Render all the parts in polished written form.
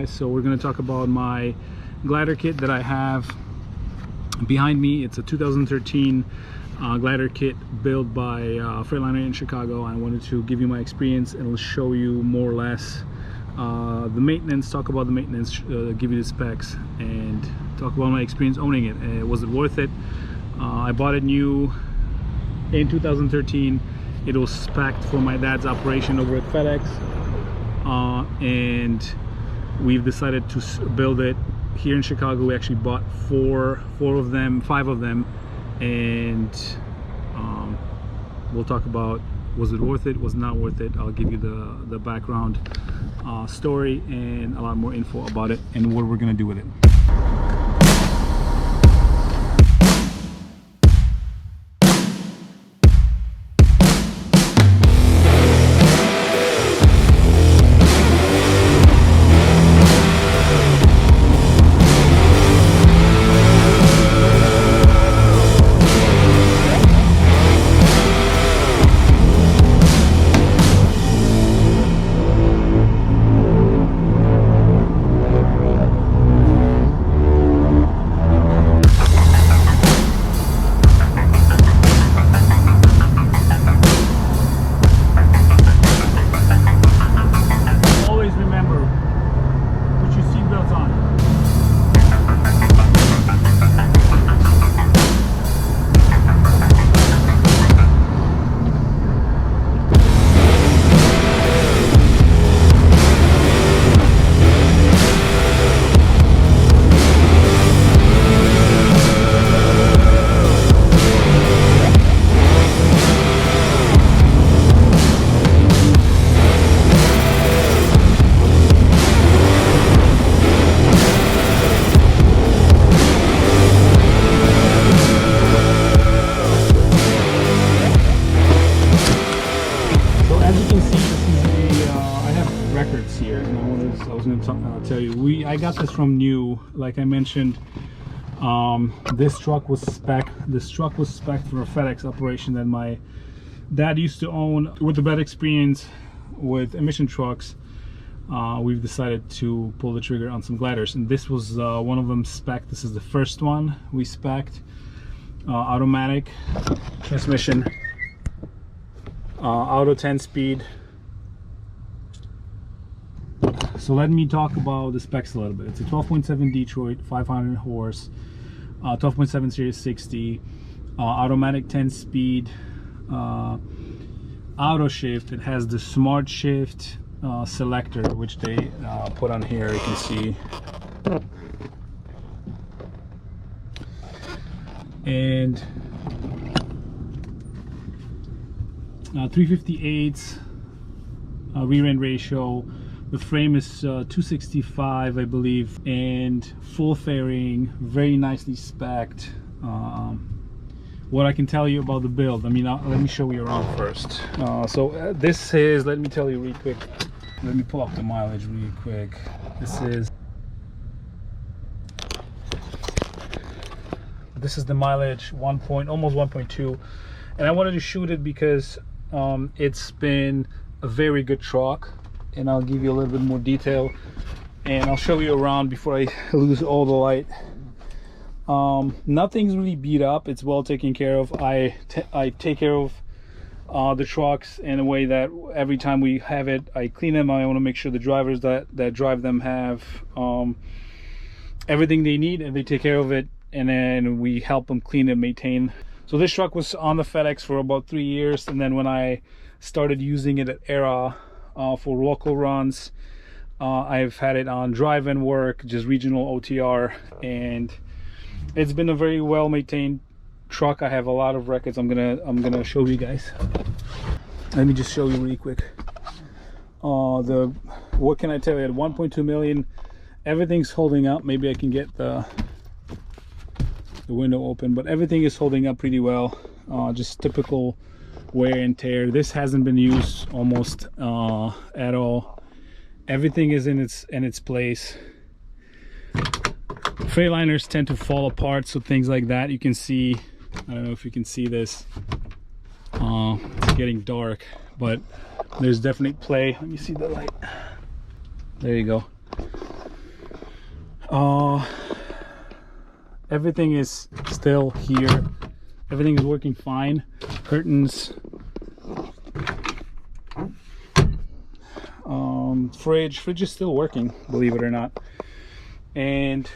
guys. So we're going to talk about my glider kit that I have behind me. It's a 2013 glider kit built by Freightliner in Chicago. I wanted to give you my experience and show you more or less the maintenance, talk about the maintenance, give you the specs, and talk about my experience owning it. Was it worth it? I bought it new in 2013. It was spec'd for my dad's operation over at FedEx, and we've decided to build it here in Chicago. We actually bought five of them, and we'll talk about, was it worth it, was it not worth it. I'll give you the background story and a lot more info about it and what we're gonna do with it. Tell you, I got this from new, like I mentioned. This truck was spec'd for a FedEx operation that my dad used to own. With the bad experience with emission trucks, we've decided to pull the trigger on some gliders, and this was one of them spec'd. This is the first one we spec'd. Automatic transmission, auto 10-speed. So let me talk about the specs a little bit. It's a 12.7 Detroit, 500 horse, 12.7 Series 60, automatic 10-speed, auto shift. It has the smart shift selector, which they put on here, you can see. And 358 rear end ratio. The frame is 265, I believe, and full fairing, very nicely spec'd. What I can tell you about the build, I mean, let me show you around first. This is, let me tell you real quick, let me pull up the mileage real quick. This is the mileage, almost 1.2, and I wanted to shoot it because it's been a very good truck. And I'll give you a little bit more detail, and I'll show you around before I lose all the light. Nothing's really beat up. It's well taken care of. I take care of the trucks in a way that every time we have it, I clean them. I want to make sure the drivers that drive them have everything they need, and they take care of it, and then we help them clean and maintain. So this truck was on the FedEx for about 3 years, and then when I started using it at Era for local runs, I've had it on drive-in work, just regional OTR, and it's been a very well maintained truck. I have a lot of records. I'm gonna show you guys. Let me just show you really quick. What can I tell you? At 1.2 million, everything's holding up. Maybe I can get the window open, but everything is holding up pretty well. Just typical wear and tear. This hasn't been used almost at all. Everything is in its place. Freightliners tend to fall apart, so things like that you can see. I don't know if you can see this. It's getting dark, but there's definitely play. Let me see the light. There you go. Uh, everything is still here. Everything is working fine. Curtains, fridge is still working, believe it or not. And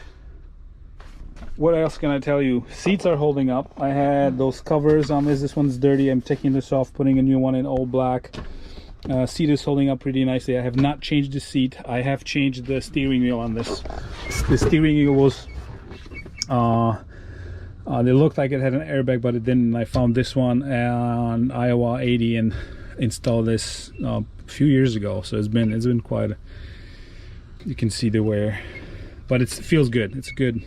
what else can I tell you? Seats are holding up. I had those covers on this one's dirty. I'm taking this off, putting a new one in all black. Seat is holding up pretty nicely. I have not changed the seat. I have changed the steering wheel on this. The steering wheel was they looked like it had an airbag, but it didn't. I found this one on Iowa 80 and installed this a few years ago. So it's been quite. You can see the wear, but it feels good. It's a good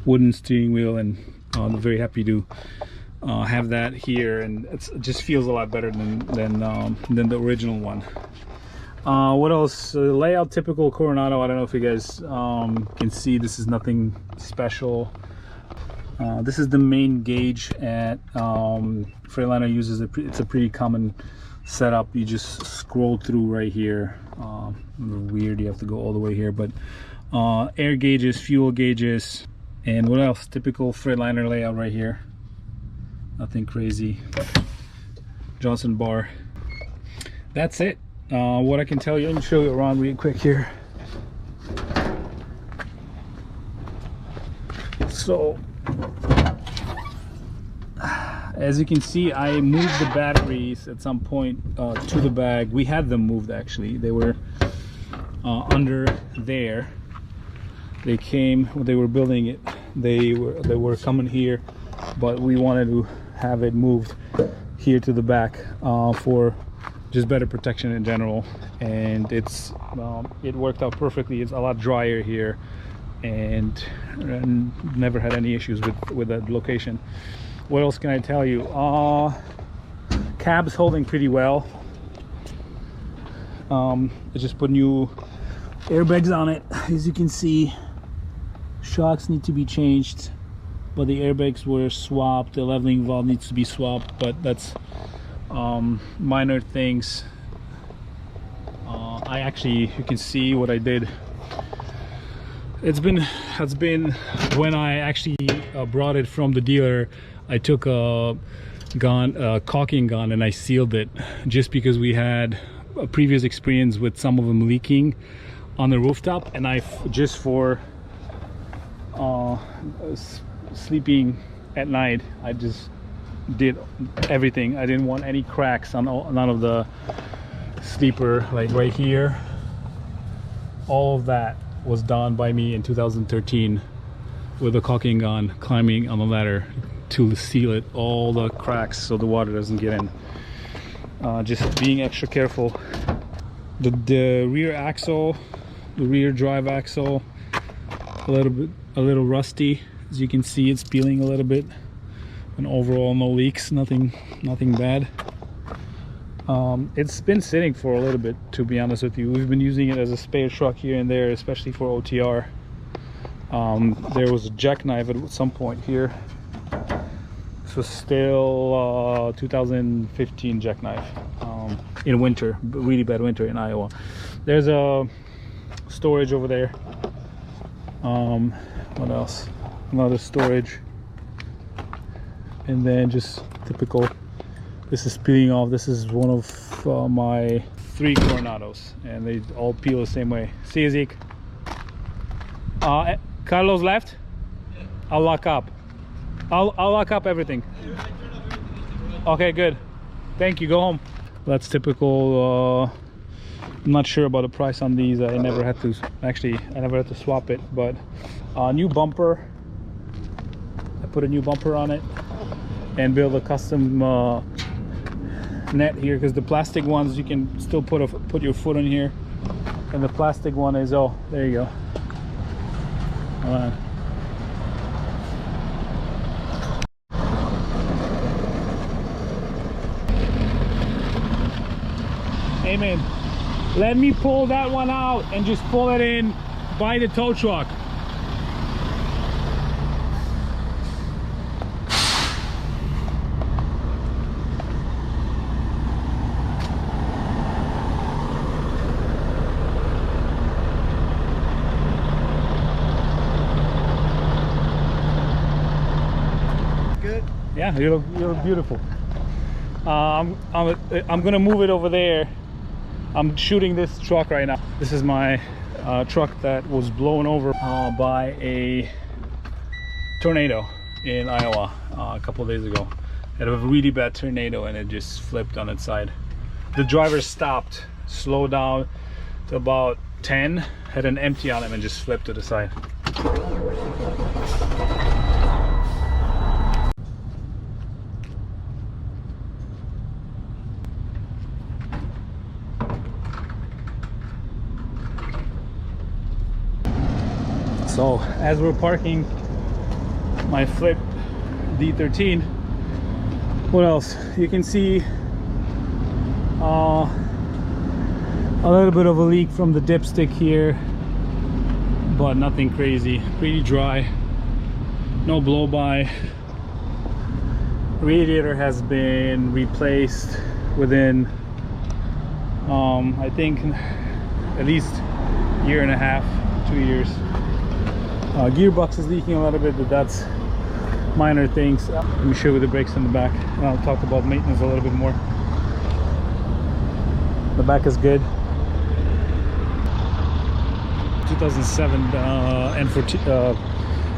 wooden steering wheel, and I'm very happy to have that here, and it just feels a lot better than the original one. What else? Layout, typical Coronado. I don't know if you guys can see. This is nothing special. This is the main gauge at Freightliner uses. It's a pretty common setup. You just scroll through right here. Weird, you have to go all the way here, but air gauges, fuel gauges, and what else? Typical Freightliner layout right here. Nothing crazy. Johnson bar. That's it. What I can tell you, let me show you around real quick here. So as you can see, I moved the batteries at some point to the bag. We had them moved, actually. They were under there. They came when they were building it. They were coming here, but we wanted to have it moved here to the back for just better protection in general. And it worked out perfectly. It's a lot drier here, and never had any issues with that location. What else can I tell you? Cab's holding pretty well. I just put new airbags on it. As you can see, shocks need to be changed, but the airbags were swapped. The leveling valve needs to be swapped, but that's minor things. I actually, you can see what I did. It's been when I actually brought it from the dealer. I took a caulking gun and I sealed it, just because we had a previous experience with some of them leaking on the rooftop, and I just for sleeping at night, I just did everything. I didn't want any cracks on none of the sleeper, like right here. All of that was done by me in 2013 with a caulking gun, climbing on the ladder to seal it, all the cracks, so the water doesn't get in. Just being extra careful. The rear axle, the rear drive axle, a little rusty. As you can see, it's peeling a little bit, and overall no leaks, nothing bad. It's been sitting for a little bit, to be honest with you. We've been using it as a spare truck here and there, especially for OTR. There was a jackknife at some point here. This was still 2015 jackknife in winter, really bad winter in Iowa. There's a storage over there. What else? Another storage, and then just typical. This is peeling off. This is one of my 3 Coronados, and they all peel the same way. See you, Zeke. Carlos left. I'll lock up. I'll lock up everything. Okay, good. Thank you. Go home. That's typical. I'm not sure about the price on these. I never had to swap it, but new bumper. I put a new bumper on it and build a custom net here, because the plastic ones you can still put your foot in here, and the plastic one is, oh, there you go. Hold on. Hey man, let me pull that one out and just pull it in by the tow truck. Yeah, you look beautiful. I'm gonna move it over there. I'm shooting this truck right now. This is my truck that was blown over by a tornado in Iowa a couple of days ago. It had a really bad tornado and it just flipped on its side. The driver stopped, slowed down to about 10, had an empty on him and just flipped to the side. So as we're parking my flip D13, what else? You can see a little bit of a leak from the dipstick here, but nothing crazy. Pretty dry, no blow by. Radiator has been replaced within I think at least year and a half, 2 years. Gearbox is leaking a little bit, but that's minor things. Let me show you the brakes in the back, and I'll talk about maintenance a little bit more. The back is good. 2007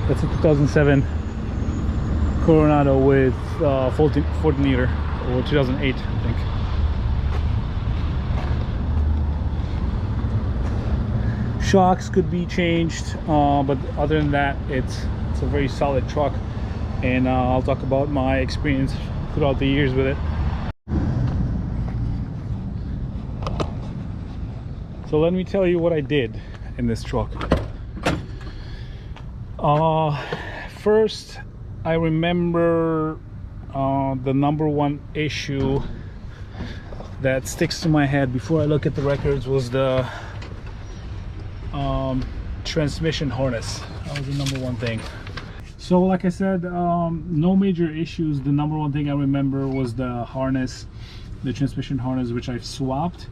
that's a 2007 Coronado with 14 liter, or 2008 I think. Shocks could be changed, but other than that, it's a very solid truck, and I'll talk about my experience throughout the years with it. So let me tell you what I did in this truck. First, I remember the #1 issue that sticks to my head before I look at the records was the transmission harness. That was the #1 thing. So like I said, no major issues. The #1 thing I remember was the harness, the transmission harness, which I've swapped,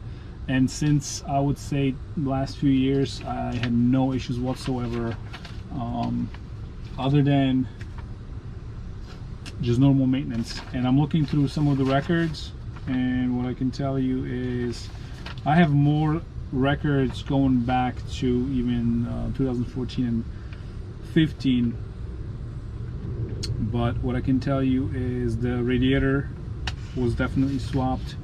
and since I would say the last few years I had no issues whatsoever, other than just normal maintenance. And I'm looking through some of the records, and what I can tell you is I have more records going back to even 2014 and 15, but what I can tell you is the radiator was definitely swapped,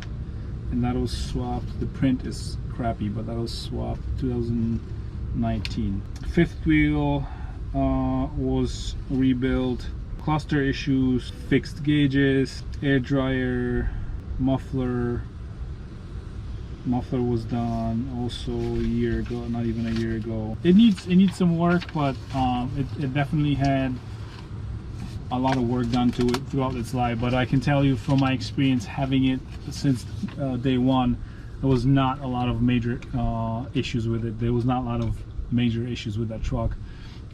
and that was swapped. The print is crappy, but that was swapped 2019. Fifth wheel was rebuilt. Cluster issues, fixed gauges, air dryer, muffler was done also a year ago, not even a year ago. It needs some work, but it definitely had a lot of work done to it throughout its life. But I can tell you from my experience having it since day one, there was not a lot of major issues with it. There was not a lot of major issues with that truck.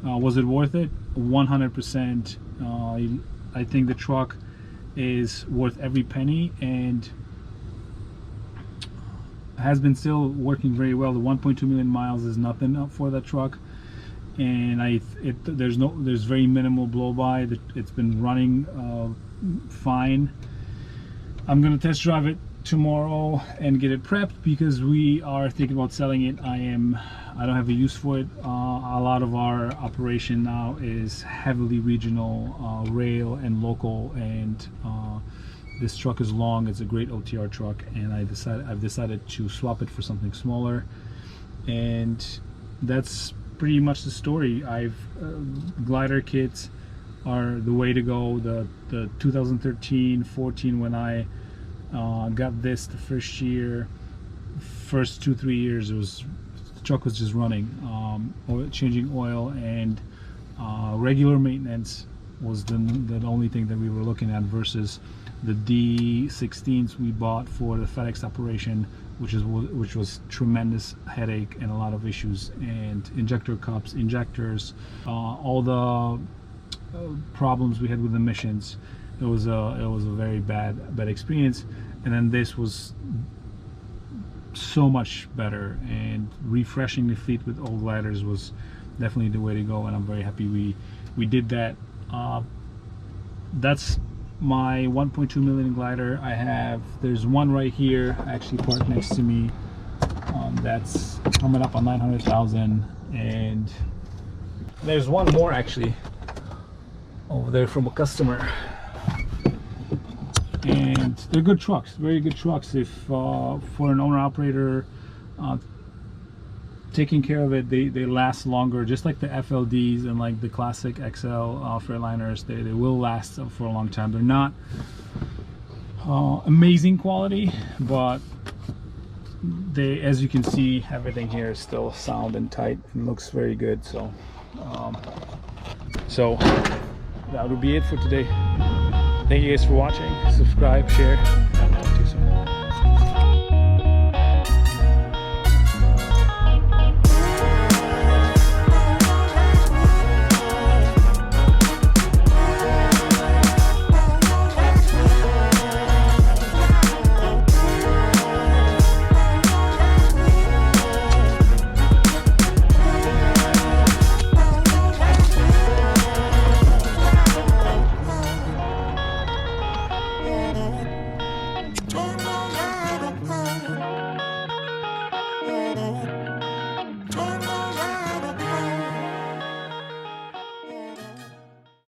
Was it worth it? 100%. I think the truck is worth every penny, and has been still working very well. The 1.2 million miles is nothing for that truck, and there's very minimal blow by. It's been running fine. I'm gonna test drive it tomorrow and get it prepped, because we are thinking about selling it. I don't have a use for it. A lot of our operation now is heavily regional, rail and local, and this truck is long. It's a great OTR truck, and I've decided to swap it for something smaller, and that's pretty much the story. Glider kits are the way to go. The 2013, 14, when I got this the first year, first 2-3 years, the truck was just running. Changing oil and regular maintenance was the only thing that we were looking at, versus the D16s we bought for the FedEx operation, which was tremendous headache and a lot of issues, and injector cups, injectors, all the problems we had with emissions. It was a very bad experience, and then this was so much better, and refreshing the fleet with old gliders was definitely the way to go, and I'm very happy we did that. That's my 1.2 million glider. There's one right here actually parked next to me, that's coming up on 900,000, and there's one more actually over there from a customer, and they're good trucks, very good trucks. If for an owner operator taking care of it, they last longer, just like the FLDs and like the classic XL Freightliners. They will last for a long time. They're not amazing quality, but they, as you can see, everything here is still sound and tight and looks very good. So that would be it for today. Thank you guys for watching. Subscribe, share.